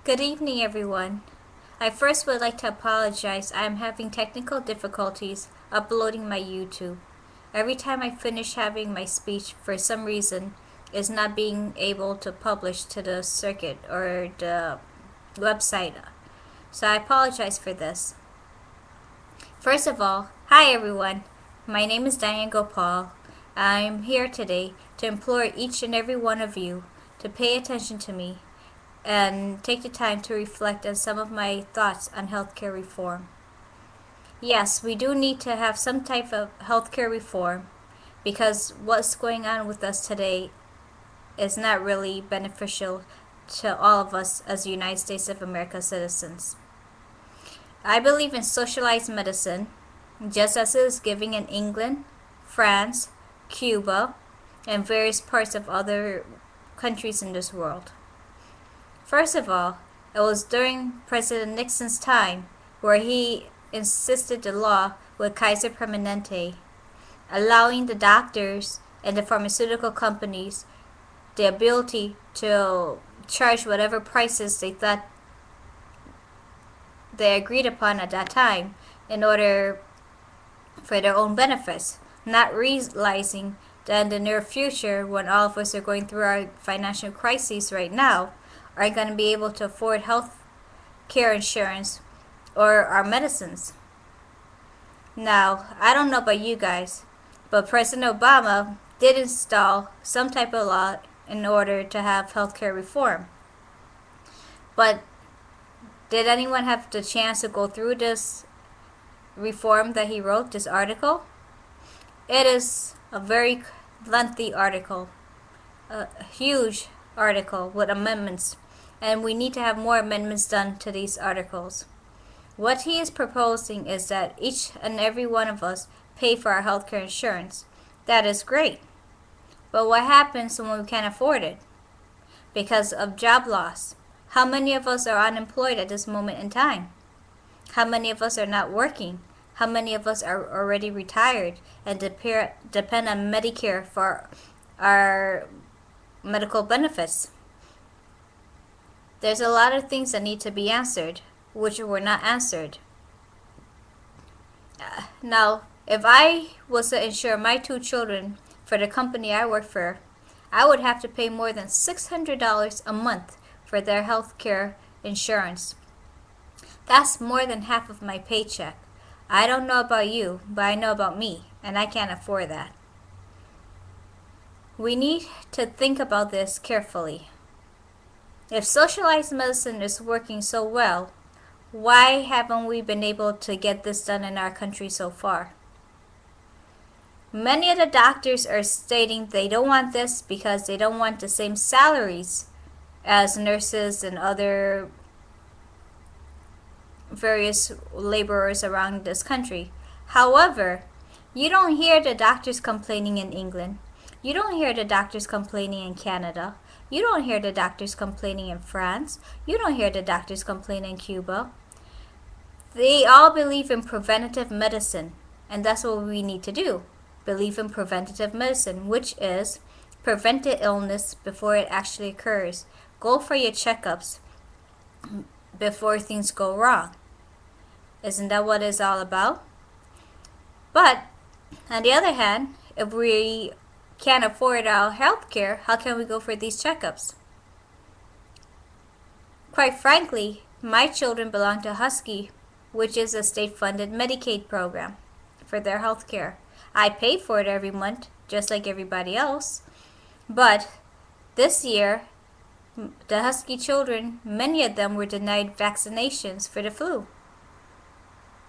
Good evening, everyone. I first would like to apologize. I am having technical difficulties uploading my YouTube. Every time I finish having my speech, for some reason, is not being able to publish to the circuit or the website. So I apologize for this. First of all, hi everyone. My name is Diane Gopal. I am here today to implore each and every one of you to pay attention to me and take the time to reflect on some of my thoughts on healthcare reform. Yes, we do need to have some type of healthcare reform because what's going on with us today is not really beneficial to all of us as United States of America citizens. I believe in socialized medicine, just as it is given in England, France, Cuba, and various parts of other countries in this world. First of all, it was during President Nixon's time where he insisted the law with Kaiser Permanente, allowing the doctors and the pharmaceutical companies the ability to charge whatever prices they thought they agreed upon at that time in order for their own benefits, not realizing that in the near future, when all of us are going through our financial crises right now, are going to be able to afford health care insurance or our medicines. Now, I don't know about you guys, but President Obama did install some type of law in order to have healthcare reform. But did anyone have the chance to go through this reform that he wrote, this article? It is a very lengthy article, a huge article with amendments, and we need to have more amendments done to these articles. What he is proposing is that each and every one of us pay for our healthcare insurance. That is great. But what happens when we can't afford it? Because of job loss. How many of us are unemployed at this moment in time? How many of us are not working? How many of us are already retired and depend on Medicare for our medical benefits? There's a lot of things that need to be answered, which were not answered. Now, if I was to insure my 2 children for the company I work for, I would have to pay more than $600 a month for their health care insurance. That's more than half of my paycheck. I don't know about you, but I know about me, and I can't afford that. We need to think about this carefully. If socialized medicine is working so well, why haven't we been able to get this done in our country so far? Many of the doctors are stating they don't want this because they don't want the same salaries as nurses and other various laborers around this country. However, you don't hear the doctors complaining in England. You don't hear the doctors complaining in Canada. You don't hear the doctors complaining in France. You don't hear the doctors complaining in Cuba. They all believe in preventative medicine, and that's what we need to do. Believe in preventative medicine, which is prevent the illness before it actually occurs. Go for your checkups before things go wrong. Isn't that what it's all about? But, on the other hand, if we can't afford our health care, how can we go for these checkups? Quite frankly, my children belong to Husky, which is a state-funded Medicaid program for their health care. I pay for it every month, just like everybody else. But this year, the Husky children, many of them were denied vaccinations for the flu.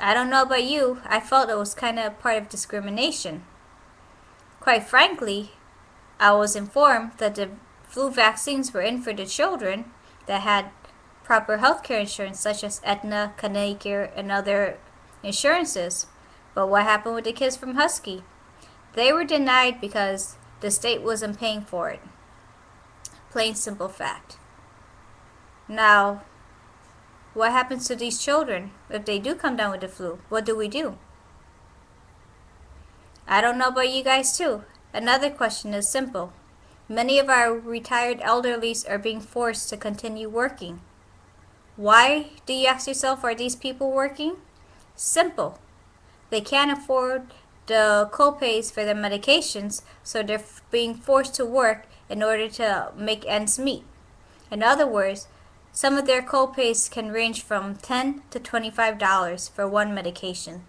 I don't know about you, I felt it was kind of part of discrimination. Quite frankly, I was informed that the flu vaccines were in for the children that had proper healthcare insurance, such as Aetna, Connecticut, and other insurances. But what happened with the kids from Husky? They were denied because the state wasn't paying for it. Plain simple fact. Now, what happens to these children if they do come down with the flu? What do we do? I don't know about you guys too. Another question is simple. Many of our retired elderlies are being forced to continue working. Why, do you ask yourself, are these people working? Simple. They can't afford the copays for their medications, so they're being forced to work in order to make ends meet. In other words, some of their copays can range from $10 to $25 for one medication.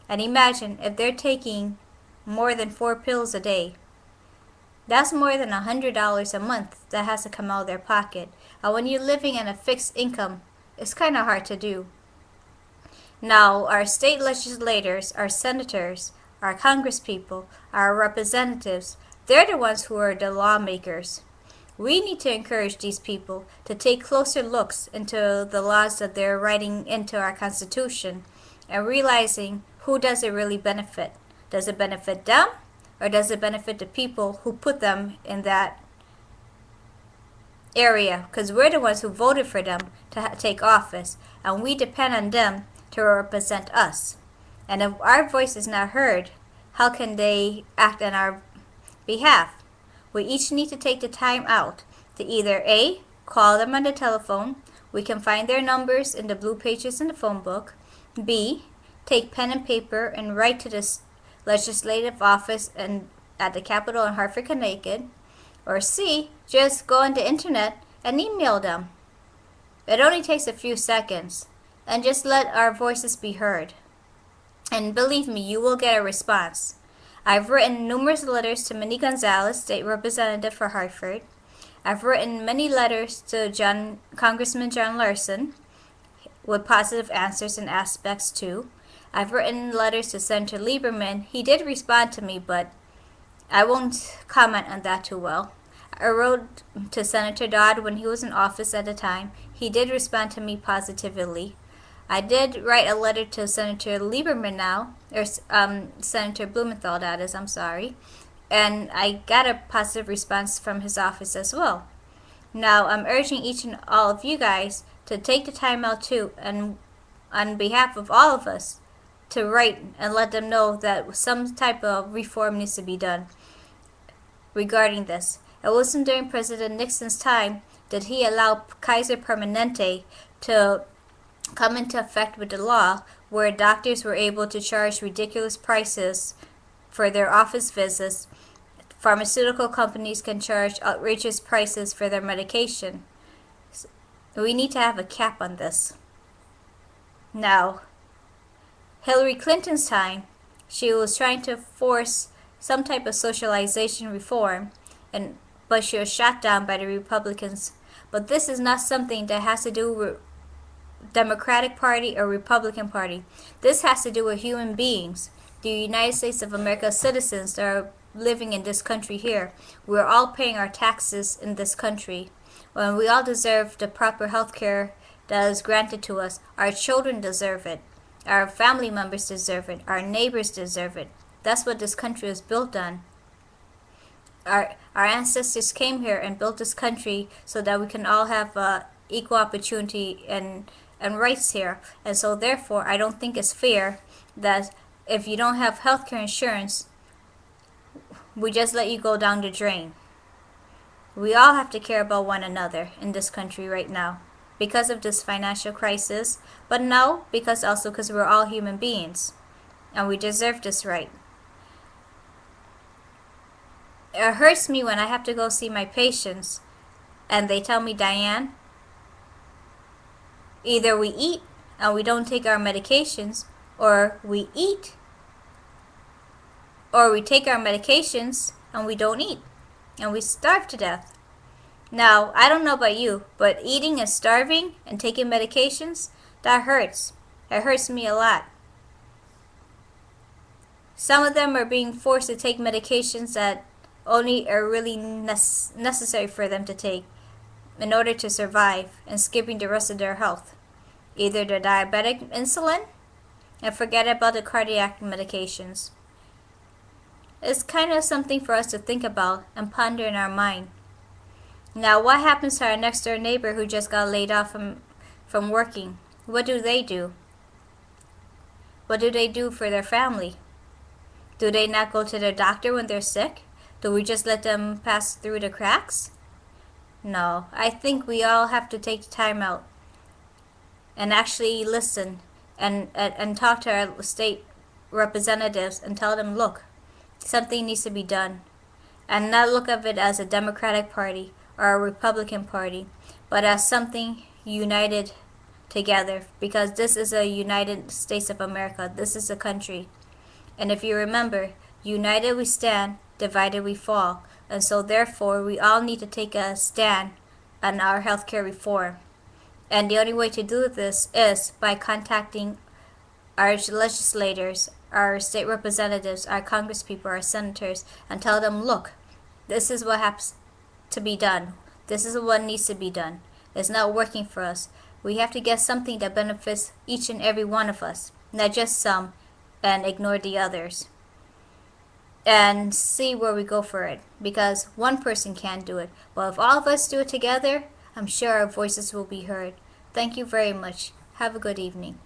And imagine if they're taking more than 4 pills a day. That's more than $100 a month that has to come out of their pocket. And when you're living in a fixed income, it's kind of hard to do. Now, our state legislators, our senators, our congresspeople, our representatives, they're the ones who are the lawmakers. We need to encourage these people to take closer looks into the laws that they're writing into our Constitution and realizing who does it really benefit. Does it benefit them, or does it benefit the people who put them in that area? Because we're the ones who voted for them to take office, and we depend on them to represent us. And if our voice is not heard, how can they act on our behalf? We each need to take the time out to either A, call them on the telephone. We can find their numbers in the blue pages in the phone book. B, take pen and paper and write to this legislative office and at the Capitol in Hartford, Connecticut. Or C, just go on the internet and email them. It only takes a few seconds. And just let our voices be heard. And believe me, you will get a response. I've written numerous letters to Minnie Gonzalez, State Representative for Hartford. I've written many letters to Congressman John Larson with positive answers and aspects too. I've written letters to Senator Lieberman. He did respond to me, but I won't comment on that too well. I wrote to Senator Dodd when he was in office at the time. He did respond to me positively. I did write a letter to Senator Lieberman now, or Senator Blumenthal, that is, I'm sorry, and I got a positive response from his office as well. Now, I'm urging each and all of you guys to take the time out too, and on behalf of all of us, to write and let them know that some type of reform needs to be done regarding this. It wasn't during President Nixon's time that he allowed Kaiser Permanente to come into effect with the law where doctors were able to charge ridiculous prices for their office visits. Pharmaceutical companies can charge outrageous prices for their medication. We need to have a cap on this. Now, Hillary Clinton's time, she was trying to force some type of socialization reform, but she was shot down by the Republicans. But this is not something that has to do with Democratic Party or Republican Party. This has to do with human beings, the United States of America citizens that are living in this country here. We're all paying our taxes in this country. When we all deserve the proper health care that is granted to us. Our children deserve it. Our family members deserve it. Our neighbors deserve it. That's what this country is built on. Our ancestors came here and built this country so that we can all have equal opportunity and rights here. And so therefore, I don't think it's fair that if you don't have health care insurance, we just let you go down the drain. We all have to care about one another in this country right now because of this financial crisis, but no, because we're all human beings and we deserve this right. It hurts me when I have to go see my patients and they tell me, Diane, either we eat and we don't take our medications, or we eat or we take our medications and we don't eat and we starve to death. Now, I don't know about you, but eating and starving and taking medications, that hurts. It hurts me a lot. Some of them are being forced to take medications that only are really necessary for them to take in order to survive, and skipping the rest of their health. Either the diabetic insulin and forget about the cardiac medications. It's kind of something for us to think about and ponder in our mind. Now, what happens to our next door neighbor who just got laid off from working? What do they do? What do they do for their family? Do they not go to their doctor when they're sick? Do we just let them pass through the cracks? No, I think we all have to take time out and actually listen and talk to our state representatives and tell them, look, something needs to be done. And not look at it as a Democratic Party or a Republican Party, but as something united together, because this is a United States of America. This is a country. And if you remember, united we stand, divided we fall. And so therefore, we all need to take a stand on our healthcare reform. And the only way to do this is by contacting our legislators, our state representatives, our congresspeople, our senators, and tell them, look, this is what has to be done. This is what needs to be done. It's not working for us. We have to get something that benefits each and every one of us, not just some, and ignore the others. And see where we go for it, because one person can't do it. But if all of us do it together, I'm sure our voices will be heard. Thank you very much. Have a good evening.